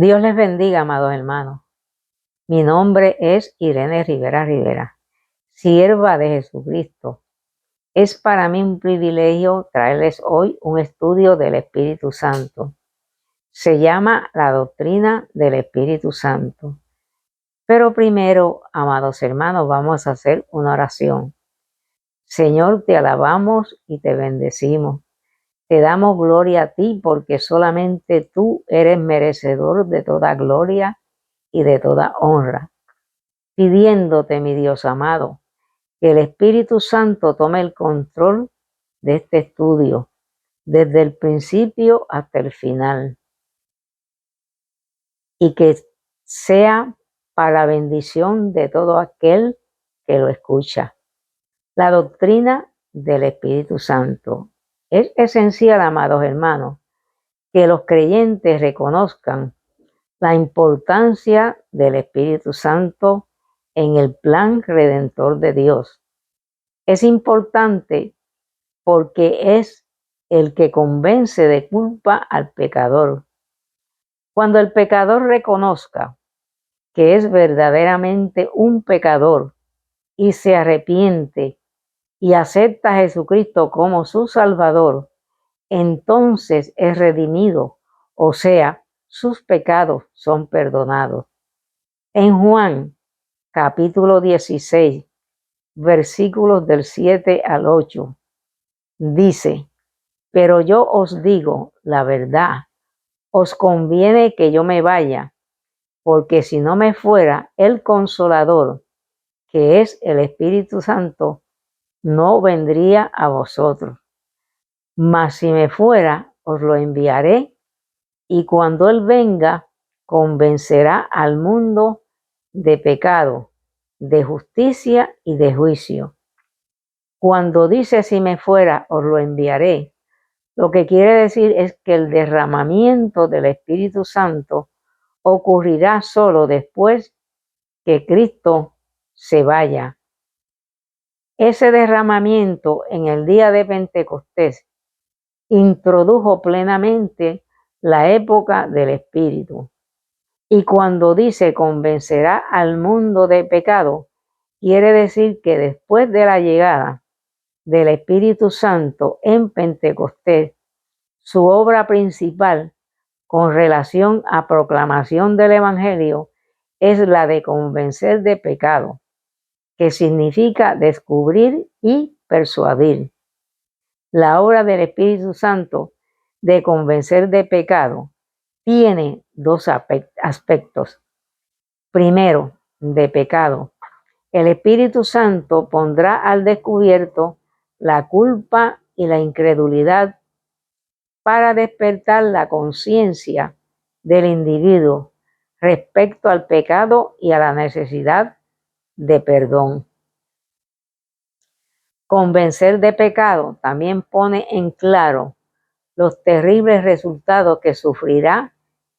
Dios les bendiga, amados hermanos. Mi nombre es Irene Rivera Rivera, sierva de Jesucristo. Es para mí un privilegio traerles hoy un estudio del Espíritu Santo. Se llama la doctrina del Espíritu Santo. Pero primero, amados hermanos, vamos a hacer una oración. Señor, te alabamos y te bendecimos. Te damos gloria a ti porque solamente tú eres merecedor de toda gloria y de toda honra. Pidiéndote, mi Dios amado, que el Espíritu Santo tome el control de este estudio, desde el principio hasta el final, y que sea para la bendición de todo aquel que lo escucha. La doctrina del Espíritu Santo. Es esencial, amados hermanos, que los creyentes reconozcan la importancia del Espíritu Santo en el plan redentor de Dios. Es importante porque es el que convence de culpa al pecador. Cuando el pecador reconozca que es verdaderamente un pecador y se arrepiente y acepta a Jesucristo como su Salvador, entonces es redimido, o sea, sus pecados son perdonados. En Juan capítulo 16, versículos del 7 al 8, dice: pero yo os digo la verdad, os conviene que yo me vaya, porque si no me fuera, el Consolador, que es el Espíritu Santo, no vendría a vosotros. Mas si me fuera, os lo enviaré, y cuando Él venga, convencerá al mundo de pecado, de justicia y de juicio. Cuando dice si me fuera, os lo enviaré, lo que quiere decir es que el derramamiento del Espíritu Santo ocurrirá solo después que Cristo se vaya. Ese derramamiento en el día de Pentecostés introdujo plenamente la época del Espíritu. Y cuando dice convencerá al mundo de pecado, quiere decir que después de la llegada del Espíritu Santo en Pentecostés, su obra principal con relación a proclamación del Evangelio es la de convencer de pecado, que significa descubrir y persuadir. La obra del Espíritu Santo de convencer de pecado tiene dos aspectos. Primero, de pecado. El Espíritu Santo pondrá al descubierto la culpa y la incredulidad para despertar la conciencia del individuo respecto al pecado y a la necesidad de perdón. Convencer de pecado también pone en claro los terribles resultados que sufrirá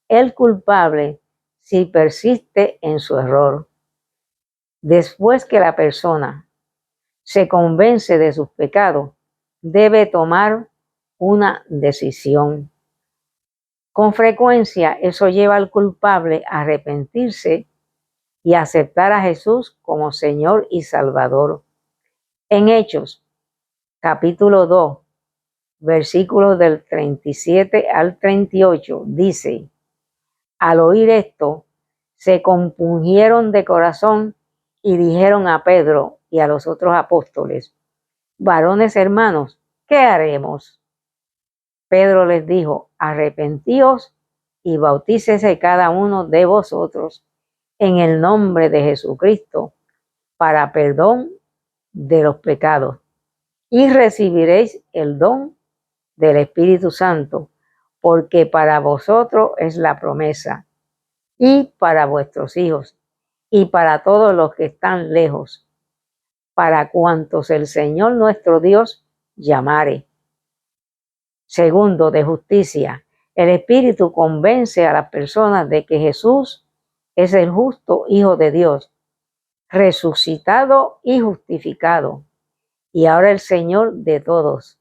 el culpable si persiste en su error. Después que la persona se convence de sus pecados, debe tomar una decisión. Con frecuencia eso lleva al culpable a arrepentirse y a aceptar a Jesús como Señor y Salvador. En Hechos, capítulo 2, versículos del 37 al 38, dice: al oír esto, se compungieron de corazón y dijeron a Pedro y a los otros apóstoles: varones hermanos, ¿qué haremos? Pedro les dijo: arrepentíos y bautícese cada uno de vosotros en el nombre de Jesucristo para perdón de los pecados, y recibiréis el don del Espíritu Santo, porque para vosotros es la promesa, y para vuestros hijos, y para todos los que están lejos, para cuantos el Señor nuestro Dios llamare. Segundo, de justicia. El Espíritu convence a las personas de que Jesús es el justo Hijo de Dios, resucitado y justificado, y ahora el Señor de todos.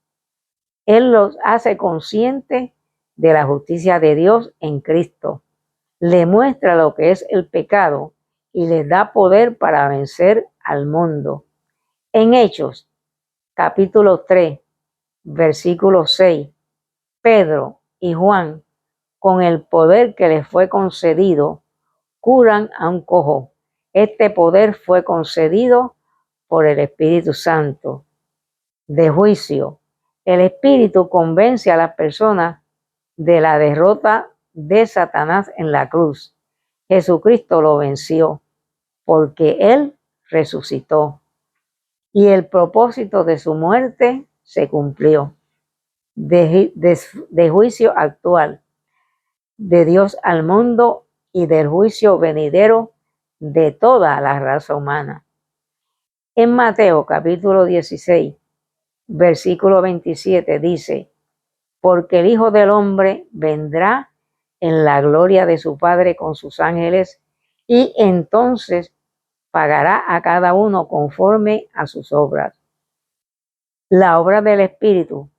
Él los hace conscientes de la justicia de Dios en Cristo, le muestra lo que es el pecado y les da poder para vencer al mundo. En Hechos, capítulo 3, versículo 6, Pedro y Juan, con el poder que les fue concedido, curan a un cojo. Este poder fue concedido por el Espíritu Santo. De juicio, el Espíritu convence a las personas de la derrota de Satanás en la cruz. Jesucristo lo venció porque Él resucitó y el propósito de su muerte se cumplió. De juicio actual de Dios al mundo y del juicio venidero de toda la raza humana. En Mateo capítulo 16, versículo 27 dice: porque el Hijo del Hombre vendrá en la gloria de su Padre con sus ángeles, y entonces pagará a cada uno conforme a sus obras. La obra del Espíritu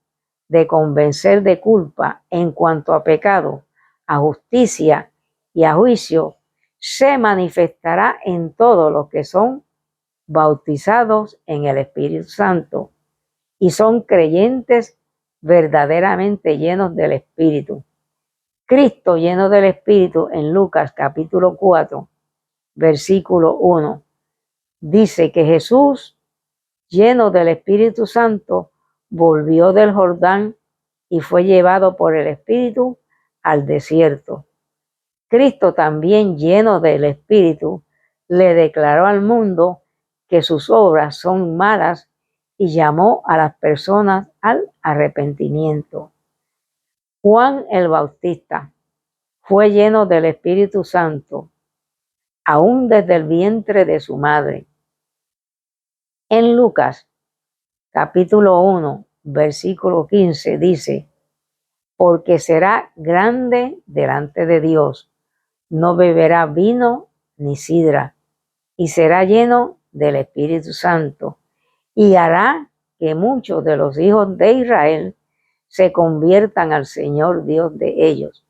de convencer de culpa en cuanto a pecado, a justicia y a juicio se manifestará en todos los que son bautizados en el Espíritu Santo y son creyentes verdaderamente llenos del Espíritu. Cristo lleno del Espíritu en Lucas capítulo 4, versículo 1, dice que Jesús, lleno del Espíritu Santo, volvió del Jordán y fue llevado por el Espíritu al desierto. Cristo también, lleno del Espíritu, le declaró al mundo que sus obras son malas y llamó a las personas al arrepentimiento. Juan el Bautista fue lleno del Espíritu Santo, aún desde el vientre de su madre. En Lucas, capítulo 1, versículo 15, dice: porque será grande delante de Dios, no beberá vino ni sidra, y será lleno del Espíritu Santo, y hará que muchos de los hijos de Israel se conviertan al Señor Dios de ellos.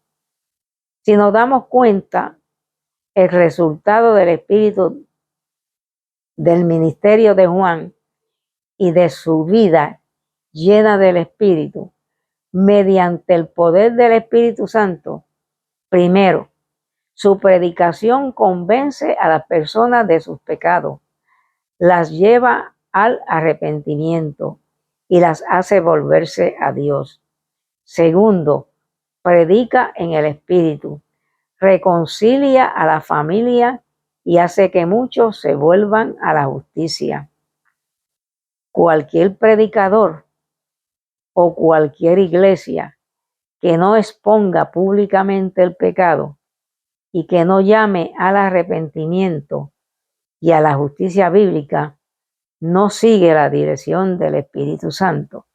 Si nos damos cuenta, el resultado del Espíritu del ministerio de Juan y de su vida llena del Espíritu, mediante el poder del Espíritu Santo, primero, su predicación convence a las personas de sus pecados, las lleva al arrepentimiento y las hace volverse a Dios. Segundo, predica en el Espíritu, reconcilia a la familia y hace que muchos se vuelvan a la justicia. Cualquier predicador o cualquier iglesia que no exponga públicamente el pecado y que no llame al arrepentimiento y a la justicia bíblica, no sigue la dirección del Espíritu Santo.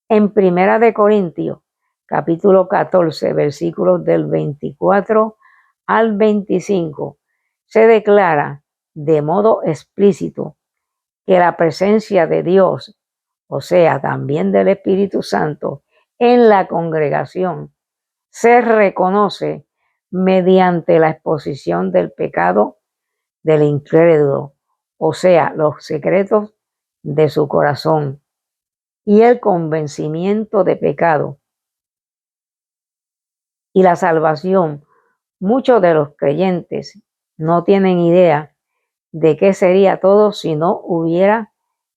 En Primera de Corintios, capítulo 14, versículos del 24 al 25, se declara de modo explícito que la presencia de Dios, o sea, también del Espíritu Santo, en la congregación, se reconoce mediante la exposición del pecado del incrédulo, o sea, los secretos de su corazón, y el convencimiento de pecado y la salvación. Muchos de los creyentes no tienen idea de qué sería todo si no hubiera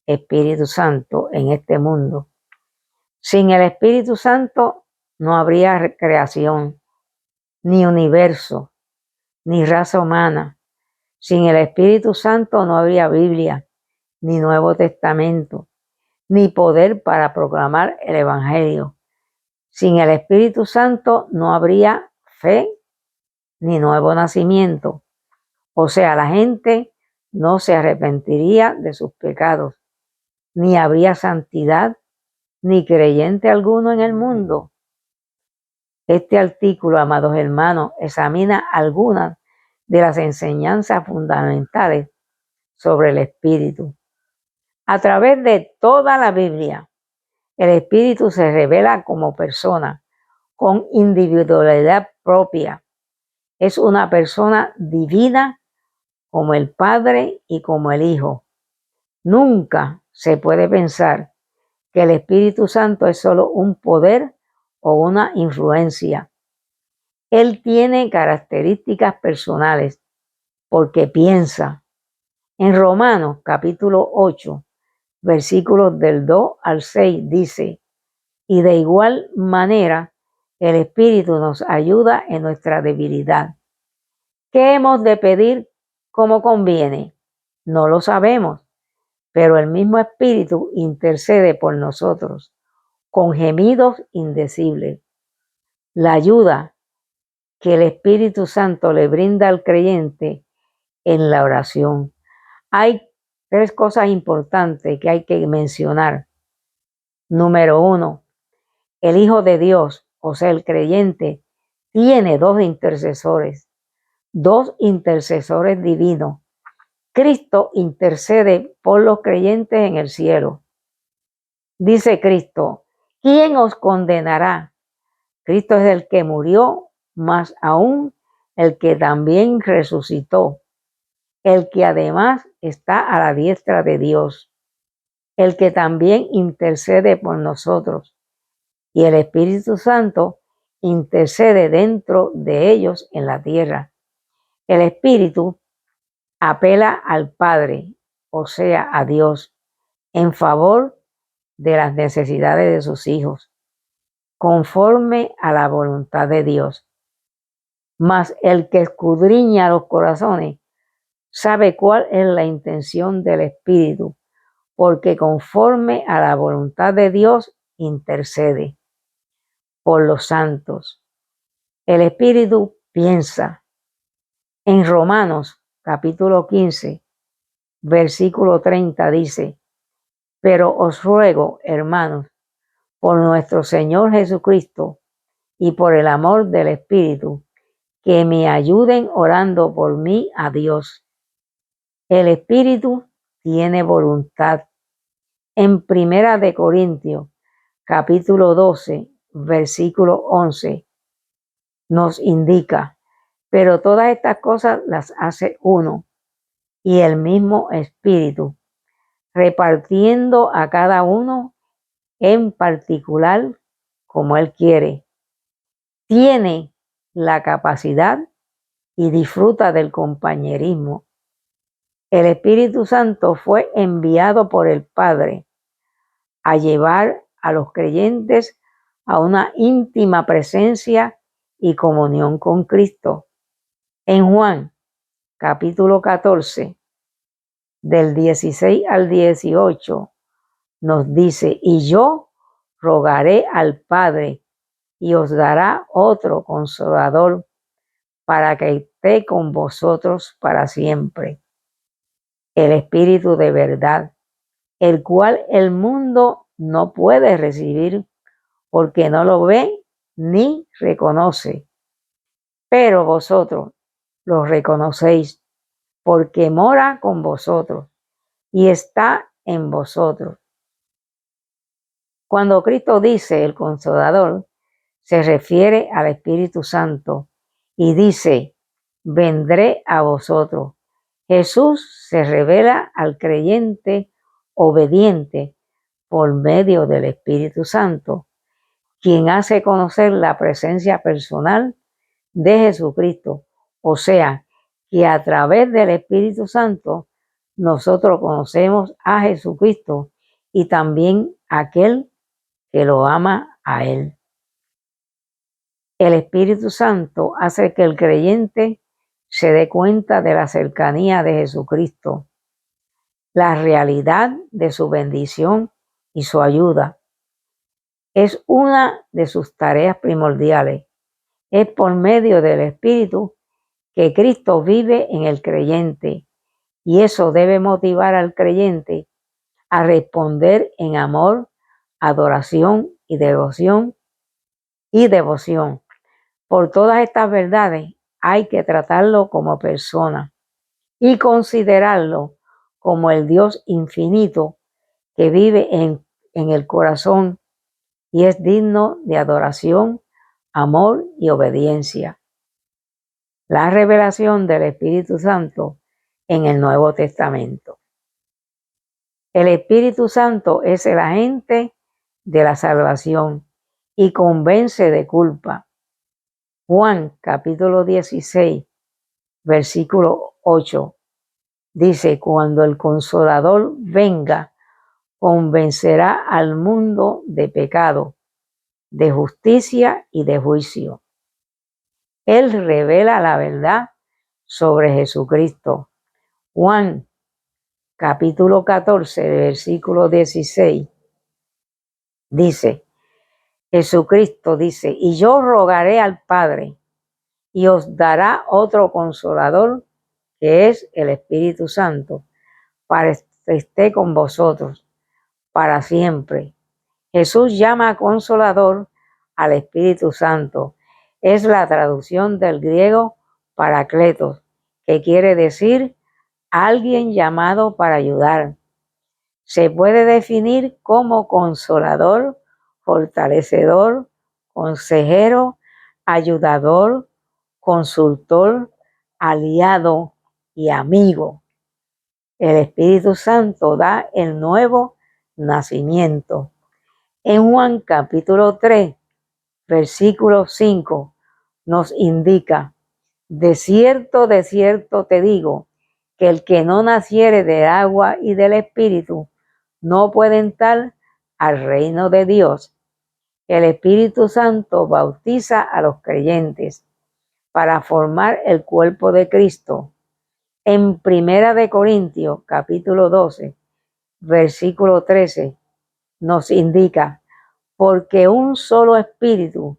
Espíritu Santo en este mundo. Sin el Espíritu Santo no habría creación, ni universo, ni raza humana. Sin el Espíritu Santo no habría Biblia, ni Nuevo Testamento, ni poder para proclamar el Evangelio. Sin el Espíritu Santo no habría fe ni nuevo nacimiento. O sea, la gente no se arrepentiría de sus pecados, ni habría santidad, ni creyente alguno en el mundo. Este artículo, amados hermanos, examina algunas de las enseñanzas fundamentales sobre el Espíritu. A través de toda la Biblia, el Espíritu se revela como persona, con individualidad propia, Es una persona divina como el Padre y como el Hijo. Nunca se puede pensar que el Espíritu Santo es solo un poder o una influencia. Él tiene características personales porque piensa. En Romanos capítulo 8, versículos del 2 al 6 dice: y de igual manera el Espíritu nos ayuda en nuestra debilidad. ¿Qué hemos de pedir como conviene? No lo sabemos, pero el mismo Espíritu intercede por nosotros con gemidos indecibles. La ayuda que el Espíritu Santo le brinda al creyente en la oración. Hay tres cosas importantes que hay que mencionar. Número 1, el Hijo de Dios, o sea, el creyente, tiene dos intercesores divinos. Cristo intercede por los creyentes en el cielo. Dice Cristo: ¿quién os condenará? Cristo es el que murió, más aún el que también resucitó, el que además está a la diestra de Dios, el que también intercede por nosotros, y el Espíritu Santo intercede dentro de ellos en la tierra. El Espíritu apela al Padre, o sea, a Dios, en favor de las necesidades de sus hijos, conforme a la voluntad de Dios. Mas el que escudriña los corazones sabe cuál es la intención del Espíritu, porque conforme a la voluntad de Dios intercede por los santos. El Espíritu piensa. En Romanos capítulo 15, versículo 30 dice: pero os ruego, hermanos, por nuestro Señor Jesucristo y por el amor del Espíritu, que me ayuden orando por mí a Dios. El Espíritu tiene voluntad. En Primera de Corintios, capítulo 12, versículo 11, nos indica: pero todas estas cosas las hace uno y el mismo Espíritu, repartiendo a cada uno en particular como Él quiere. Tiene la capacidad y disfruta del compañerismo. El Espíritu Santo fue enviado por el Padre a llevar a los creyentes a una íntima presencia y comunión con Cristo. En Juan capítulo 14, del 16 al 18, nos dice: y yo rogaré al Padre y os dará otro consolador para que esté con vosotros para siempre, el Espíritu de verdad, el cual el mundo no puede recibir porque no lo ve ni reconoce, pero vosotros lo reconocéis porque mora con vosotros y está en vosotros. Cuando Cristo dice el Consolador, se refiere al Espíritu Santo y dice: vendré a vosotros. Jesús se revela al creyente obediente por medio del Espíritu Santo, quien hace conocer la presencia personal de Jesucristo. O sea, que a través del Espíritu Santo nosotros conocemos a Jesucristo y también a aquel que lo ama a Él. El Espíritu Santo hace que el creyente se dé cuenta de la cercanía de Jesucristo, la realidad de su bendición y su ayuda. Es una de sus tareas primordiales. Es por medio del Espíritu que Cristo vive en el creyente, y eso debe motivar al creyente a responder en amor, adoración y devoción. Por todas estas verdades hay que tratarlo como persona y considerarlo como el Dios infinito que vive en el corazón y es digno de adoración, amor y obediencia. la revelación del Espíritu Santo en el Nuevo Testamento. El Espíritu Santo es el agente de la salvación y convence de culpa. Juan capítulo 16, versículo 8, dice: cuando el Consolador venga, convencerá al mundo de pecado, de justicia y de juicio. Él revela la verdad sobre Jesucristo. Juan capítulo 14, versículo 16, dice: Jesucristo dice: y yo rogaré al Padre, y os dará otro Consolador, que es el Espíritu Santo, para que esté con vosotros para siempre. Jesús llama Consolador al Espíritu Santo. Es la traducción del griego Paracletos, que quiere decir alguien llamado para ayudar. Se puede definir como consolador, fortalecedor, consejero, ayudador, consultor, aliado y amigo. El Espíritu Santo da el nuevo nacimiento. En Juan capítulo 3, versículo 5, nos indica: de cierto te digo, que el que no naciere del agua y del Espíritu no puede entrar al reino de Dios. El Espíritu Santo bautiza a los creyentes para formar el cuerpo de Cristo. En Primera de Corintios, capítulo 12, versículo 13, nos indica: porque un solo espíritu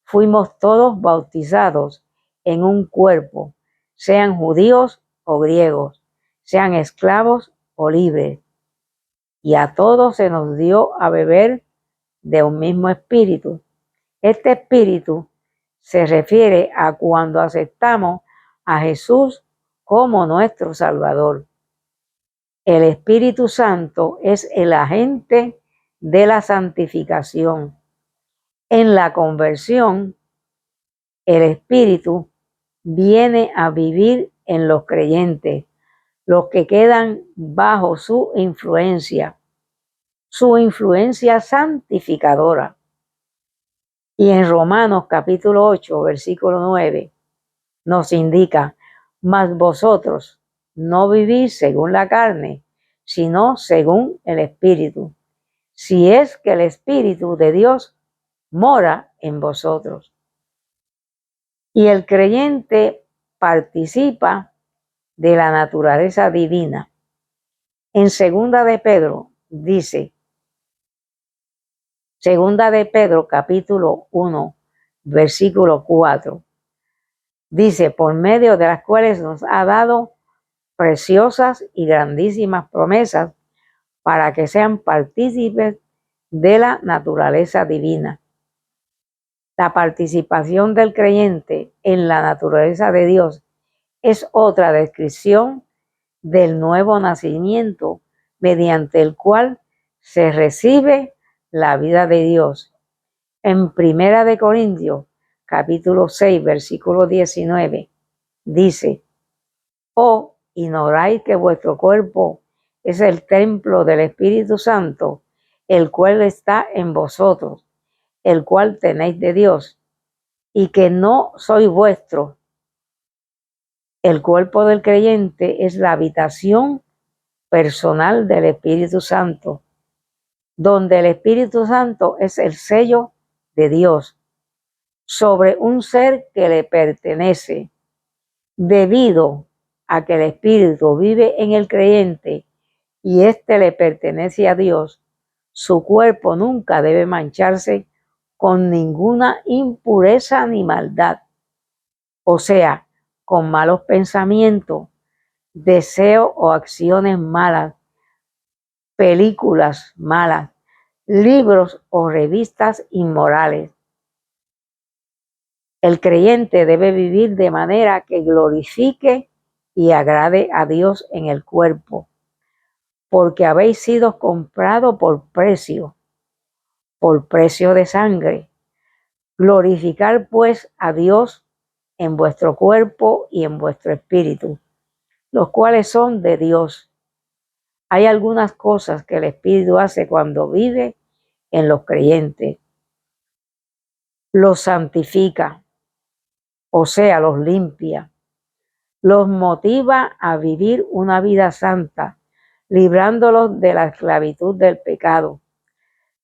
fuimos todos bautizados en un cuerpo, sean judíos o griegos, sean esclavos o libres, y a todos se nos dio a beber de un mismo espíritu. Este espíritu se refiere a cuando aceptamos a Jesús como nuestro Salvador. El Espíritu Santo es el agente de la santificación. En la conversión, el Espíritu viene a vivir en los creyentes, los que quedan bajo su influencia santificadora. Y en Romanos capítulo 8, versículo 9, nos indica: mas vosotros no vivís según la carne, sino según el Espíritu, si es que el Espíritu de Dios mora en vosotros. Y el creyente participa de la naturaleza divina. En segunda de Pedro dice, segunda de Pedro capítulo 1, versículo 4, dice: por medio de las cuales nos ha dado preciosas y grandísimas promesas, para que sean partícipes de la naturaleza divina. La participación del creyente en la naturaleza de Dios es otra descripción del nuevo nacimiento, mediante el cual se recibe la vida de Dios. En Primera de Corintios, capítulo 6, versículo 19, dice: ¿o ignoráis que vuestro cuerpo es el templo del Espíritu Santo, el cual está en vosotros, el cual tenéis de Dios, y que no sois vuestros? El cuerpo del creyente es la habitación personal del Espíritu Santo, donde el Espíritu Santo es el sello de Dios sobre un ser que le pertenece. Debido a que el Espíritu vive en el creyente y éste le pertenece a Dios, su cuerpo nunca debe mancharse con ninguna impureza ni maldad, o sea, con malos pensamientos, deseos o acciones malas, películas malas, libros o revistas inmorales. El creyente debe vivir de manera que glorifique y agrade a Dios en el cuerpo, porque habéis sido comprados por precio de sangre. Glorificar pues a Dios en vuestro cuerpo y en vuestro espíritu, los cuales son de Dios. Hay algunas cosas que el Espíritu hace cuando vive en los creyentes. Los santifica, o sea, los limpia. Los motiva a vivir una vida santa, librándolos de la esclavitud del pecado.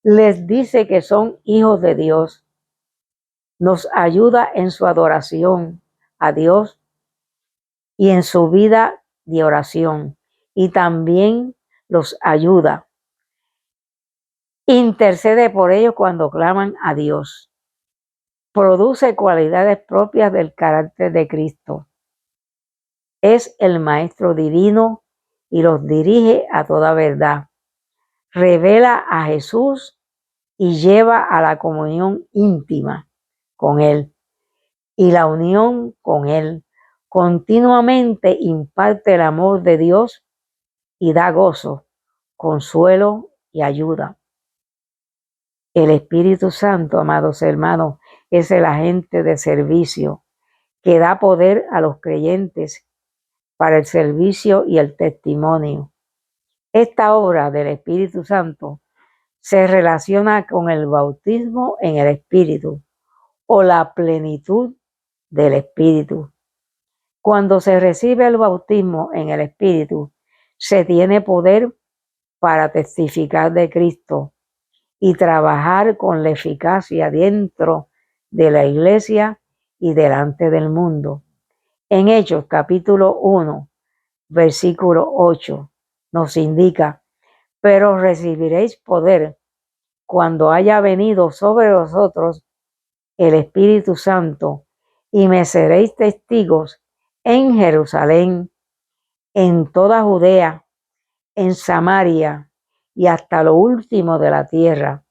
Les dice que son hijos de Dios. Nos ayuda en su adoración a Dios y en su vida de oración. Y también los ayuda. Intercede por ellos cuando claman a Dios. Produce cualidades propias del carácter de Cristo. Es el Maestro divino y los dirige a toda verdad. Revela a Jesús y lleva a la comunión íntima con Él y la unión con Él. Continuamente imparte el amor de Dios y da gozo, consuelo y ayuda. El Espíritu Santo, amados hermanos, es el agente de servicio que da poder a los creyentes para el servicio y el testimonio. Esta obra del Espíritu Santo se relaciona con el bautismo en el Espíritu o la plenitud del Espíritu. Cuando se recibe el bautismo en el Espíritu, se tiene poder para testificar de Cristo y trabajar con la eficacia dentro de la iglesia y delante del mundo. En Hechos capítulo 1, versículo 8, nos indica: pero recibiréis poder cuando haya venido sobre vosotros el Espíritu Santo, y me seréis testigos en Jerusalén, en toda Judea, en Samaria y hasta lo último de la tierra.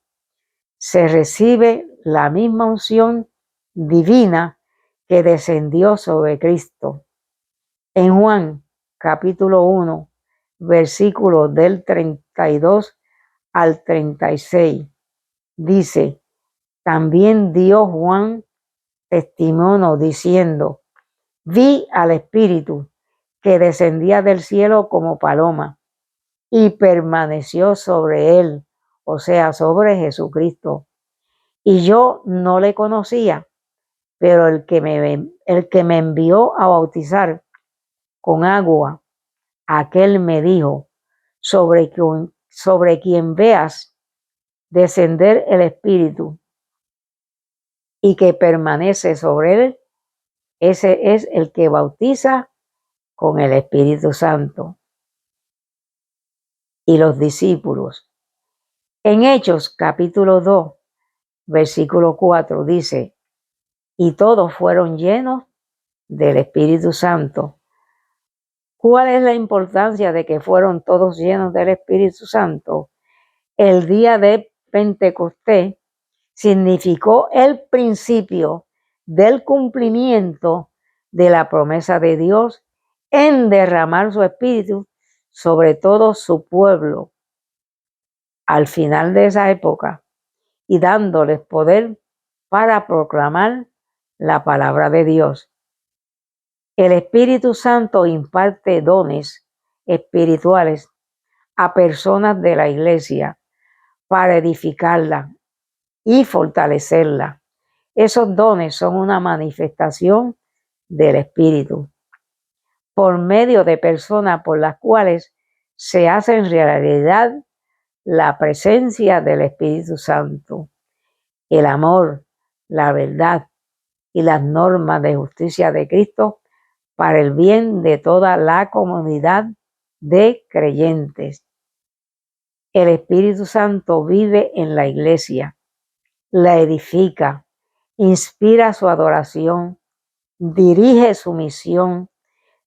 Se recibe la misma unción divina que descendió sobre Cristo. En Juan capítulo 1, versículos del 32 al 36, dice: también dio Juan testimonio diciendo: vi al Espíritu que descendía del cielo como paloma y permaneció sobre él, o sea, sobre Jesucristo. Y yo no le conocía, pero el que me envió a bautizar con agua, aquel me dijo: sobre quien veas descender el Espíritu y que permanece sobre él, ese es el que bautiza con el Espíritu Santo. Y los discípulos. En Hechos capítulo 2, versículo 4 dice: y todos fueron llenos del Espíritu Santo. ¿Cuál es la importancia de que fueron todos llenos del Espíritu Santo? El día de Pentecostés significó el principio del cumplimiento de la promesa de Dios en derramar su Espíritu sobre todo su pueblo al final de esa época, y dándoles poder para proclamar la palabra de Dios. El Espíritu Santo imparte dones espirituales a personas de la iglesia para edificarla y fortalecerla. Esos dones son una manifestación del Espíritu por medio de personas por las cuales se hace en realidad la presencia del Espíritu Santo. El amor, la verdad y las normas de justicia de Cristo para el bien de toda la comunidad de creyentes. El Espíritu Santo vive en la iglesia, la edifica, inspira su adoración, dirige su misión,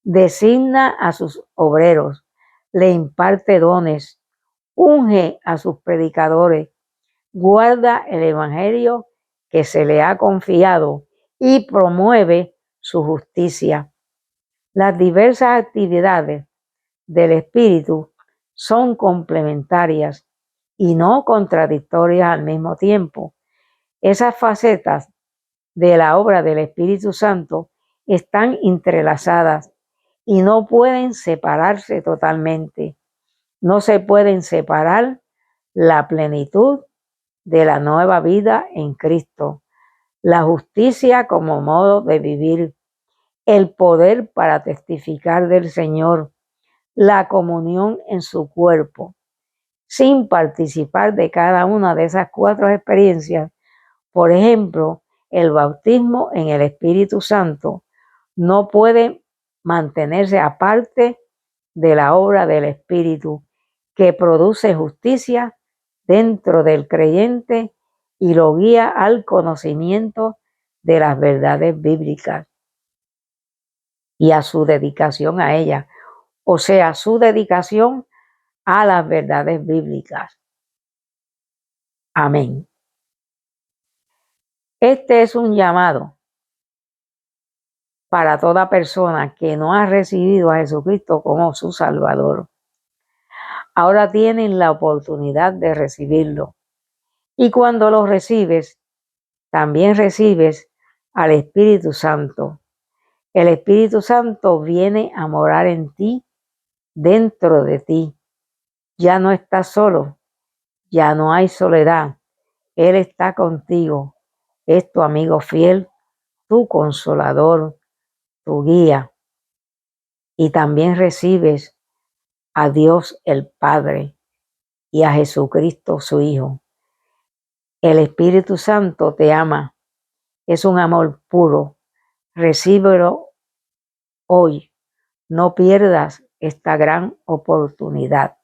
designa a sus obreros, le imparte dones, unge a sus predicadores, guarda el evangelio que se le ha confiado y promueve su justicia. Las diversas actividades del Espíritu son complementarias y no contradictorias al mismo tiempo. Esas facetas de la obra del Espíritu Santo están entrelazadas y no pueden separarse totalmente. No se pueden separar la plenitud de la nueva vida en Cristo, la justicia como modo de vivir, el poder para testificar del Señor, la comunión en su cuerpo. Sin participar de cada una de esas 4 experiencias, por ejemplo, el bautismo en el Espíritu Santo no puede mantenerse aparte de la obra del Espíritu que produce justicia dentro del creyente y lo guía al conocimiento de las verdades bíblicas y a su dedicación a ellas, o sea, su dedicación a las verdades bíblicas. Amén. Este es un llamado para toda persona que no ha recibido a Jesucristo como su Salvador. Ahora tienen la oportunidad de recibirlo. Y cuando lo recibes, también recibes al Espíritu Santo. El Espíritu Santo viene a morar en ti, dentro de ti. Ya no estás solo, ya no hay soledad. Él está contigo. Es tu amigo fiel, tu consolador, tu guía. Y también recibes a Dios el Padre y a Jesucristo su Hijo. El Espíritu Santo te ama. Es un amor puro. Recíbelo hoy. No pierdas esta gran oportunidad.